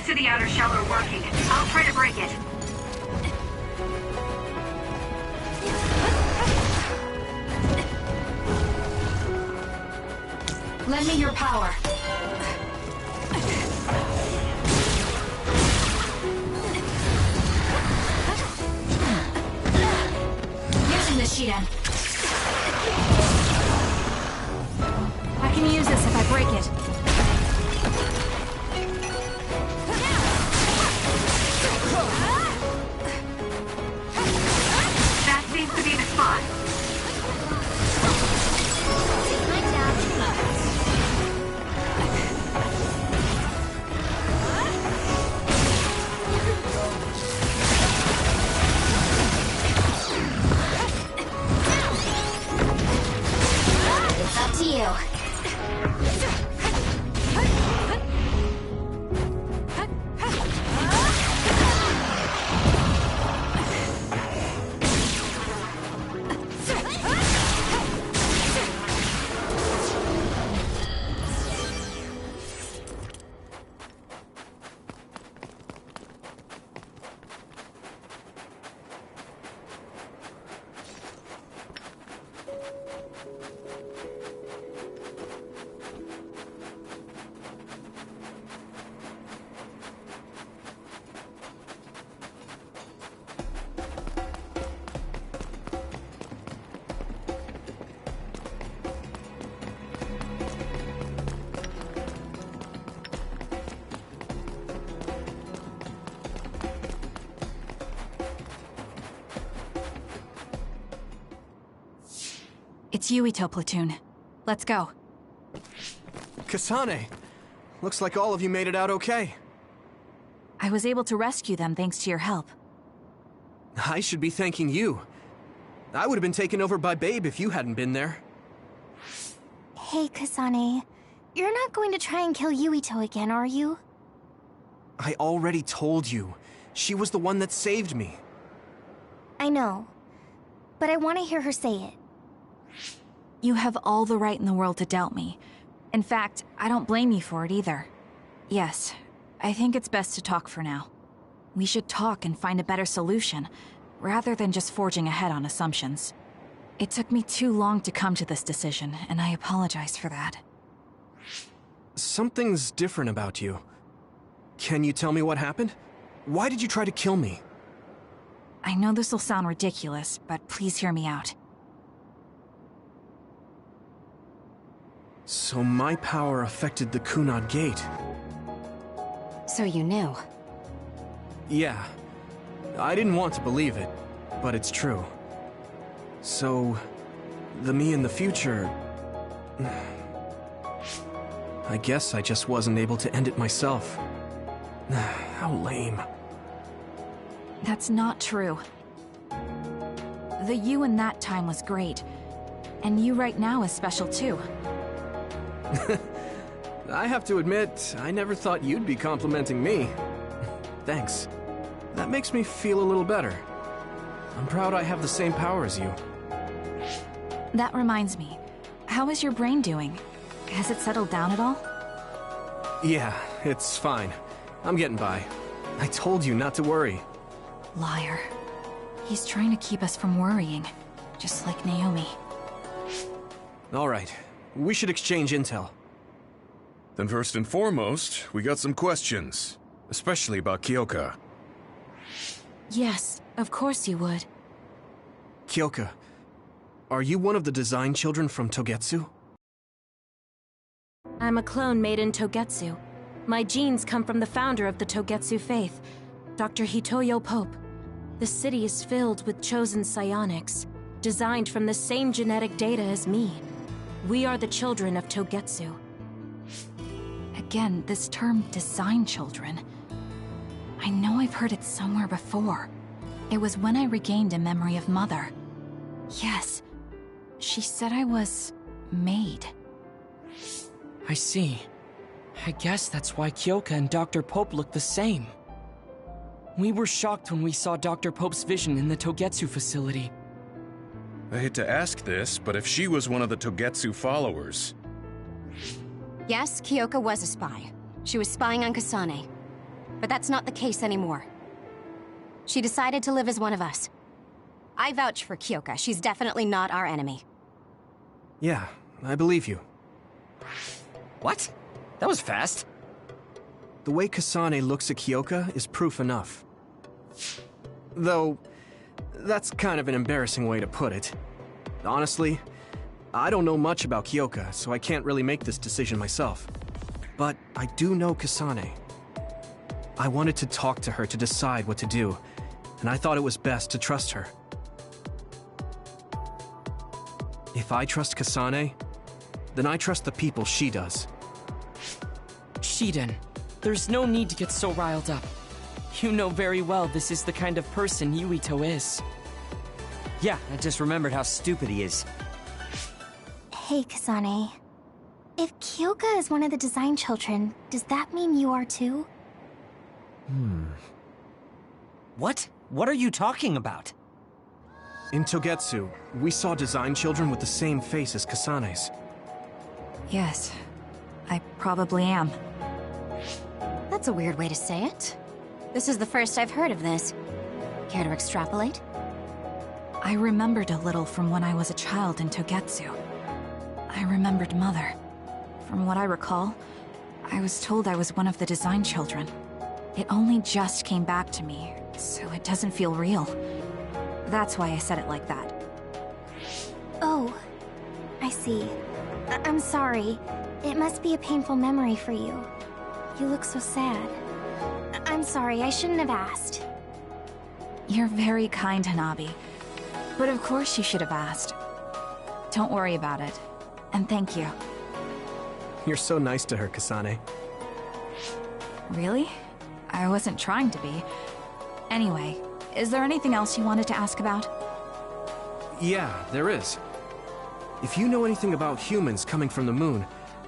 To the outer shell are working. I'll try to break it. Lend me your power. Using the Shiden. I can use this if I break it. That's the It's Yuito platoon. Let's go. Kasane! Looks like all of you made it out okay. I was able to rescue them thanks to your help. I should be thanking you. I would have been taken over by Babe if you hadn't been there. Hey, Kasane. You're not going to try and kill Yuito again, are you? I already told you. She was the one that saved me. I know. But I want to hear her say it. You have all the right in the world to doubt me. In fact, I don't blame you for it either. Yes, I think it's best to talk for now. We should talk and find a better solution, rather than just forging ahead on assumptions. It took me too long to come to this decision, and I apologize for that. Something's different about you. Can you tell me what happened? Why did you try to kill me? I know this will sound ridiculous, but please hear me out. So my power affected the Kunad Gate. So you knew. Yeah. I didn't want to believe it, but it's true. So, the me in the future... I guess I just wasn't able to end it myself. How lame. That's not true. The you in that time was great, and you right now is special too. I have to admit, I never thought you'd be complimenting me. Thanks. That makes me feel a little better. I'm proud I have the same power as you. That reminds me, how is your brain doing? Has it settled down at all? Yeah, it's fine. I'm getting by. I told you not to worry. Liar. He's trying to keep us from worrying, just like Naomi. All right, we should exchange intel. Then first and foremost, we got some questions, especially about Kyoka. Yes, of course you would. Kyoka, are you one of the design children from Togetsu? I'm a clone made in Togetsu. My genes come from the founder of the Togetsu faith, Dr. Hitoyo Pope. The city is filled with chosen psionics, designed from the same genetic data as me. We are the children of Togetsu. Again, this term design children. I know I've heard it somewhere before. It was when I regained a memory of Mother. Yes, she said I was made. I see. I guess that's why Kyoka and Dr. Pope look the same. We were shocked when we saw Dr. Pope's vision in the Togetsu facility. I hate to ask this, but if she was one of the Togetsu followers... Yes, Kyoka was a spy. She was spying on Kasane. But that's not the case anymore. She decided to live as one of us. I vouch for Kyoka. She's definitely not our enemy. Yeah, I believe you. What? That was fast. The way Kasane looks at Kyoka is proof enough. Though, that's kind of an embarrassing way to put it. Honestly, I don't know much about Kyoka, so I can't really make this decision myself. But I do know Kasane. I wanted to talk to her to decide what to do, and I thought it was best to trust her. If I trust Kasane, then I trust the people she does. Shiden, there's no need to get so riled up. You know very well this is the kind of person Yuito is. Yeah, I just remembered how stupid he is. Hey, Kasane. If Kyoka is one of the design children, does that mean you are too? What? What are you talking about? In Togetsu, we saw design children with the same face as Kasane's. Yes, I probably am. That's a weird way to say it. This is the first I've heard of this. Care to extrapolate? I remembered a little from when I was a child in Togetsu. I remembered Mother. From what I recall, I was told I was one of the design children. It only just came back to me, so it doesn't feel real. That's why I said it like that. Oh, I see. I'm sorry. It must be a painful memory for you. You look so sad. I'm sorry, I shouldn't have asked. You're very kind, Hanabi. But of course you should have asked. Don't worry about it. And thank you. You're so nice to her, Kasane. Really? I wasn't trying to be. Anyway, is there anything else you wanted to ask about? Yeah, there is. If you know anything about humans coming from the moon,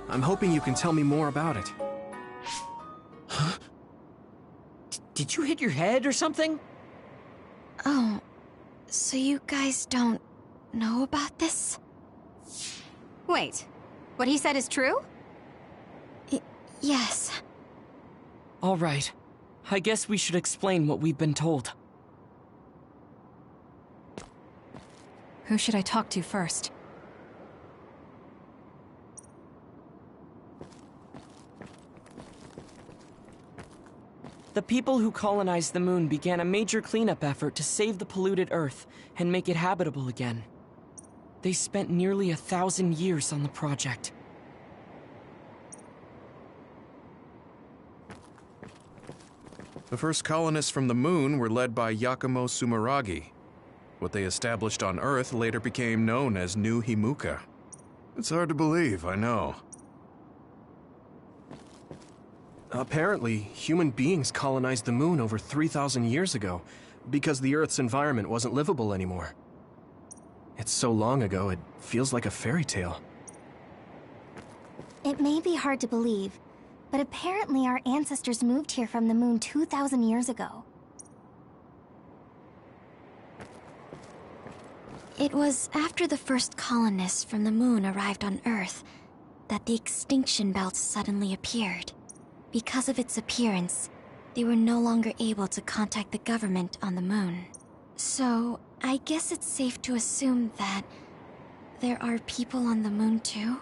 I'm hoping you can tell me more about it. Huh? Did you hit your head or something? Oh, so you guys don't know about this? Wait, what he said is true? Yes. All right. I guess we should explain what we've been told. Who should I talk to first? The people who colonized the moon began a major cleanup effort to save the polluted Earth and make it habitable again. They spent nearly 1,000 years on the project. The first colonists from the moon were led by Yakumo Sumeragi. What they established on Earth later became known as New Himuka. It's hard to believe, I know. Apparently, human beings colonized the moon over 3,000 years ago, because the Earth's environment wasn't livable anymore. It's so long ago, it feels like a fairy tale. It may be hard to believe, but apparently our ancestors moved here from the moon 2,000 years ago. It was after the first colonists from the moon arrived on Earth that the extinction belt suddenly appeared. Because of its appearance, they were no longer able to contact the government on the moon. So, I guess it's safe to assume that there are people on the moon too?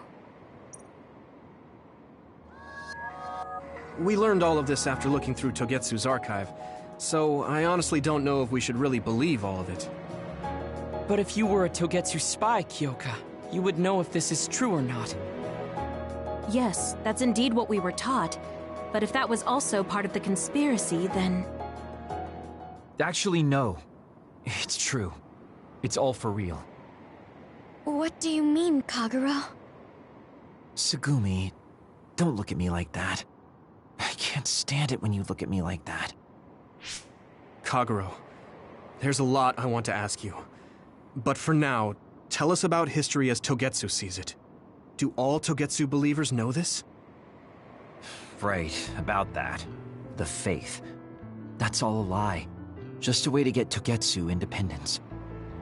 We learned all of this after looking through Togetsu's archive, so I honestly don't know if we should really believe all of it. But if you were a Togetsu spy, Kyoka, you would know if this is true or not. Yes, that's indeed what we were taught. But if that was also part of the conspiracy, then... Actually, no. It's true. It's all for real. What do you mean, Kagero? Tsugumi, don't look at me like that. I can't stand it when you look at me like that. Kagero, there's a lot I want to ask you. But for now, tell us about history as Togetsu sees it. Do all Togetsu believers know this? Right, about that. The faith. That's all a lie. Just a way to get Togetsu independence.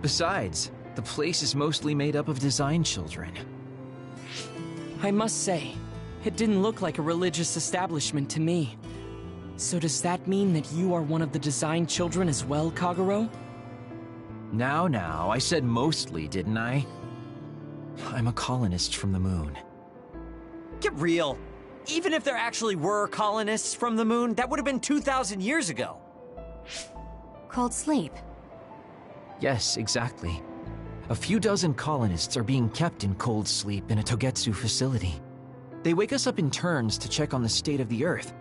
Besides, the place is mostly made up of design children. I must say, it didn't look like a religious establishment to me. So does that mean that you are one of the design children as well, Kagero? Now, I said mostly, didn't I? I'm a colonist from the moon. Get real. Even if there actually were colonists from the moon, that would have been 2,000 years ago. Cold sleep. Yes, exactly. A few dozen colonists are being kept in cold sleep in a Togetsu facility. They wake us up in turns to check on the state of the Earth,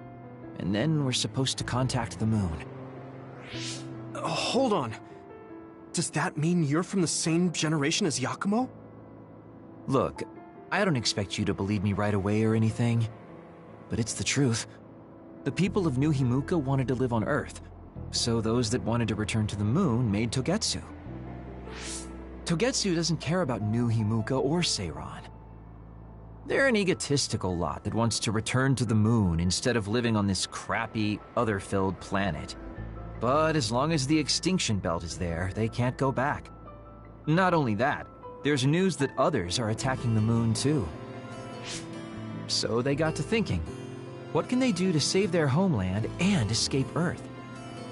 and then we're supposed to contact the moon. Hold on. Does that mean you're from the same generation as Yakumo? Look, I don't expect you to believe me right away or anything, but it's the truth. The people of New Himuka wanted to live on Earth, so those that wanted to return to the moon made Togetsu. Togetsu doesn't care about New Himuka or Seiran. They're an egotistical lot that wants to return to the moon instead of living on this crappy, other-filled planet. But as long as the extinction belt is there, they can't go back. Not only that, there's news that others are attacking the moon too. So they got to thinking, what can they do to save their homeland and escape Earth?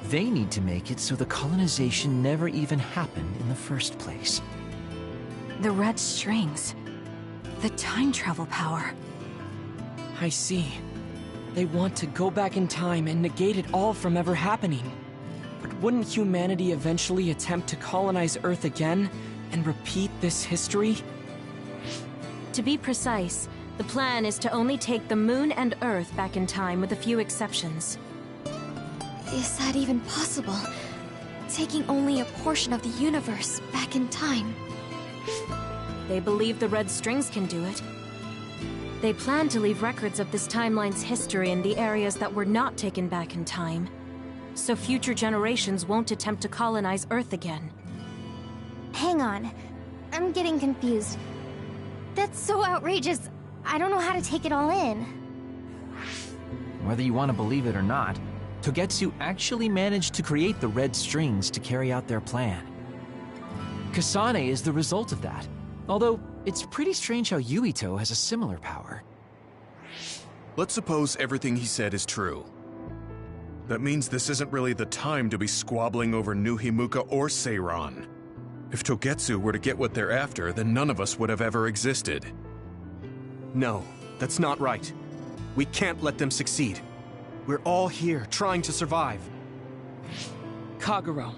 They need to make it so the colonization never even happened in the first place. The red strings. The time travel power. I see. They want to go back in time and negate it all from ever happening. But wouldn't humanity eventually attempt to colonize Earth again and repeat this history? To be precise, the plan is to only take the moon and Earth back in time with a few exceptions. Is that even possible? Taking only a portion of the universe back in time? They believe the Red Strings can do it. They plan to leave records of this timeline's history in the areas that were not taken back in time, so future generations won't attempt to colonize Earth again. Hang on. I'm getting confused. That's so outrageous. I don't know how to take it all in. Whether you want to believe it or not, Togetsu actually managed to create the Red Strings to carry out their plan. Kasane is the result of that, although it's pretty strange how Yuito has a similar power. Let's suppose everything he said is true. That means this isn't really the time to be squabbling over New Himuka or Seiran. If Togetsu were to get what they're after, then none of us would have ever existed. No, that's not right. We can't let them succeed. We're all here, trying to survive. Kagero,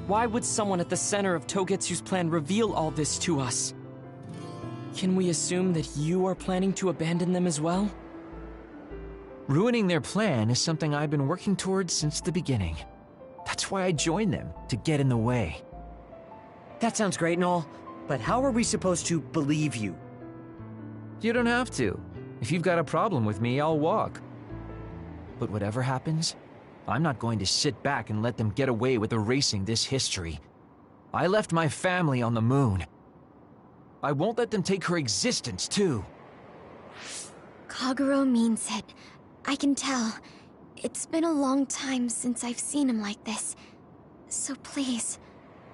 why would someone at the center of Togetsu's plan reveal all this to us? Can we assume that you are planning to abandon them as well? Ruining their plan is something I've been working towards since the beginning. That's why I joined them, to get in the way. That sounds great and all, but how are we supposed to believe you? You don't have to. If you've got a problem with me, I'll walk. But whatever happens, I'm not going to sit back and let them get away with erasing this history. I left my family on the moon. I won't let them take her existence, too. Kagero means it. I can tell. It's been a long time since I've seen him like this. So please,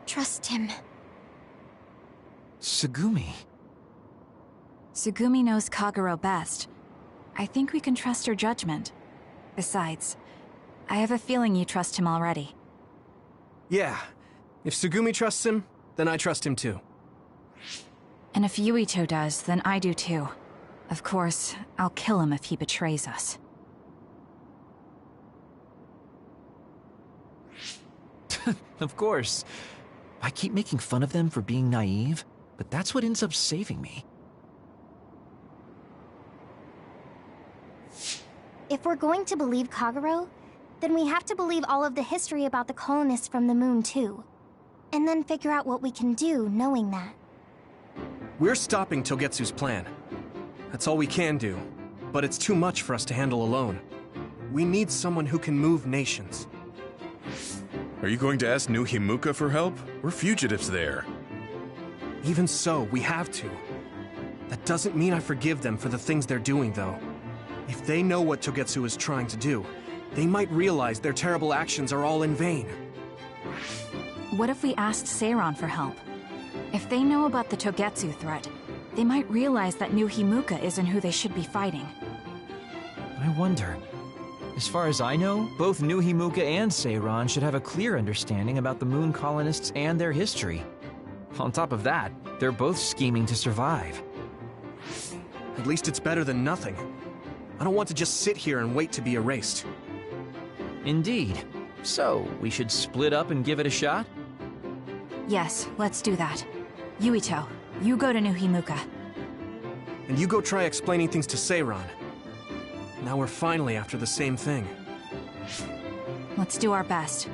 trust him. Tsugumi. Tsugumi knows Kagero best. I think we can trust her judgment. Besides, I have a feeling you trust him already. Yeah. If Tsugumi trusts him, then I trust him too. And if Yuito does, then I do too. Of course, I'll kill him if he betrays us. Of course. I keep making fun of them for being naive, but that's what ends up saving me. If we're going to believe Kagero, then we have to believe all of the history about the colonists from the moon too. And then figure out what we can do knowing that. We're stopping Togetsu's plan. That's all we can do, but it's too much for us to handle alone. We need someone who can move nations. Are you going to ask New Himuka for help? We're fugitives there. Even so, we have to. That doesn't mean I forgive them for the things they're doing, though. If they know what Togetsu is trying to do, they might realize their terrible actions are all in vain. What if we asked Seiran for help? If they know about the Togetsu threat, they might realize that New Himuka isn't who they should be fighting. I wonder. As far as I know, both New Himuka and Seiran should have a clear understanding about the moon colonists and their history. On top of that, they're both scheming to survive. At least it's better than nothing. I don't want to just sit here and wait to be erased. Indeed. So, we should split up and give it a shot? Yes, let's do that. Yuito, you go to New Himuka. And you go try explaining things to Seiran. Now we're finally after the same thing. Let's do our best.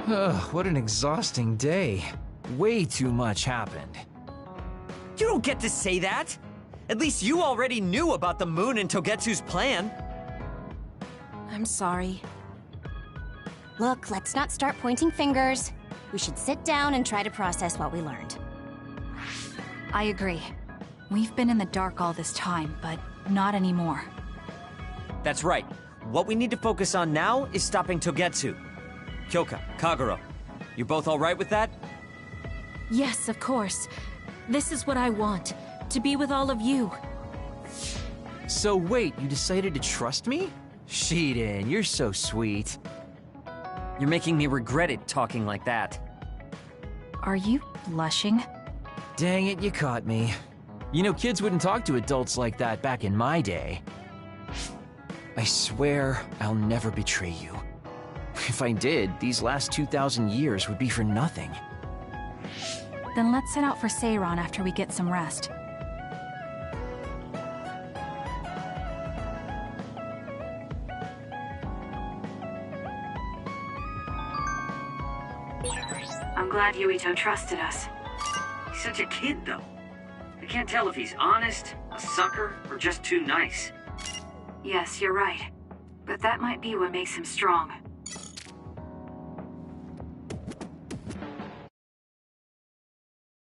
Ugh, what an exhausting day. Way too much happened. You don't get to say that! At least you already knew about the moon and Togetsu's plan. I'm sorry. Look, let's not start pointing fingers. We should sit down and try to process what we learned. I agree. We've been in the dark all this time, but not anymore. That's right. What we need to focus on now is stopping Togetsu. Kyoka, Kagero, you're both alright with that? Yes, of course. This is what I want, to be with all of you. So wait, you decided to trust me? Shiden, you're so sweet. You're making me regret it talking like that. Are you blushing? Dang it, you caught me. You know, kids wouldn't talk to adults like that back in my day. I swear I'll never betray you. If I did, these last 2,000 years would be for nothing. Then let's set out for Seiron after we get some rest. I'm glad Yuito trusted us. He's such a kid, though. I can't tell if he's honest, a sucker, or just too nice. Yes, you're right. But that might be what makes him strong.